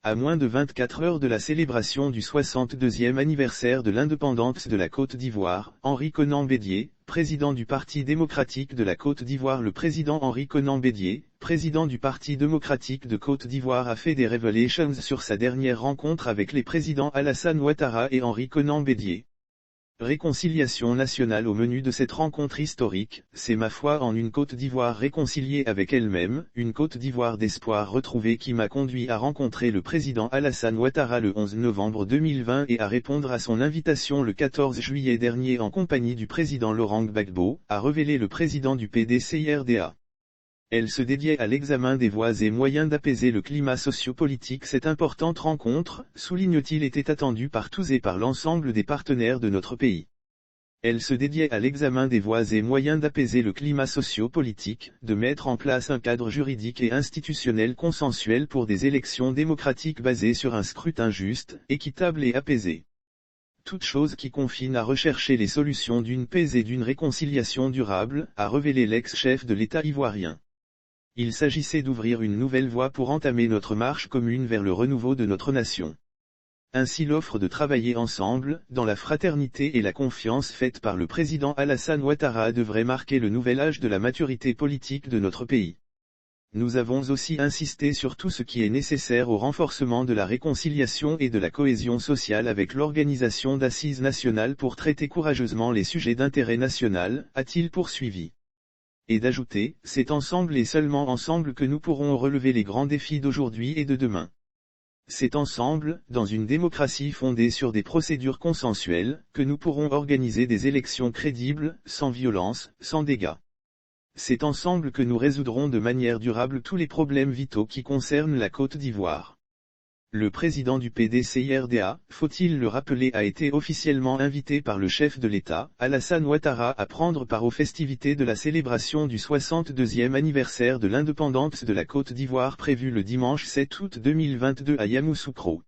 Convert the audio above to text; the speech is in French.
À moins de 24 heures de la célébration du 62e anniversaire de l'indépendance de la Côte d'Ivoire, Henri Konan Bédié, président du Parti démocratique de la Côte d'Ivoire. Le président Henri Konan Bédié, président du Parti démocratique de Côte d'Ivoire, a fait des révélations sur sa dernière rencontre avec les présidents Alassane Ouattara et Henri Konan Bédié. Réconciliation nationale au menu de cette rencontre historique, c'est ma foi en une Côte d'Ivoire réconciliée avec elle-même, une Côte d'Ivoire d'espoir retrouvé qui m'a conduit à rencontrer le président Alassane Ouattara le 11 novembre 2020 et à répondre à son invitation le 14 juillet dernier en compagnie du président Laurent Gbagbo, a révélé le président du PDCIRDA. Elle se dédiait à l'examen des voies et moyens d'apaiser le climat socio-politique. Cette importante rencontre, souligne-t-il, était attendue par tous et par l'ensemble des partenaires de notre pays. Elle se dédiait à l'examen des voies et moyens d'apaiser le climat socio-politique, de mettre en place un cadre juridique et institutionnel consensuel pour des élections démocratiques basées sur un scrutin juste, équitable et apaisé. Toute chose qui confine à rechercher les solutions d'une paix et d'une réconciliation durable, a révélé l'ex-chef de l'État ivoirien. Il s'agissait d'ouvrir une nouvelle voie pour entamer notre marche commune vers le renouveau de notre nation. Ainsi l'offre de travailler ensemble, dans la fraternité et la confiance faite par le président Alassane Ouattara devrait marquer le nouvel âge de la maturité politique de notre pays. Nous avons aussi insisté sur tout ce qui est nécessaire au renforcement de la réconciliation et de la cohésion sociale avec l'organisation d'assises nationales pour traiter courageusement les sujets d'intérêt national, a-t-il poursuivi. Et d'ajouter, c'est ensemble et seulement ensemble que nous pourrons relever les grands défis d'aujourd'hui et de demain. C'est ensemble, dans une démocratie fondée sur des procédures consensuelles, que nous pourrons organiser des élections crédibles, sans violence, sans dégâts. C'est ensemble que nous résoudrons de manière durable tous les problèmes vitaux qui concernent la Côte d'Ivoire. Le président du PDCIRDA, faut-il le rappeler, a été officiellement invité par le chef de l'État, Alassane Ouattara, à prendre part aux festivités de la célébration du 62e anniversaire de l'indépendance de la Côte d'Ivoire prévue le dimanche 7 août 2022 à Yamoussoukro.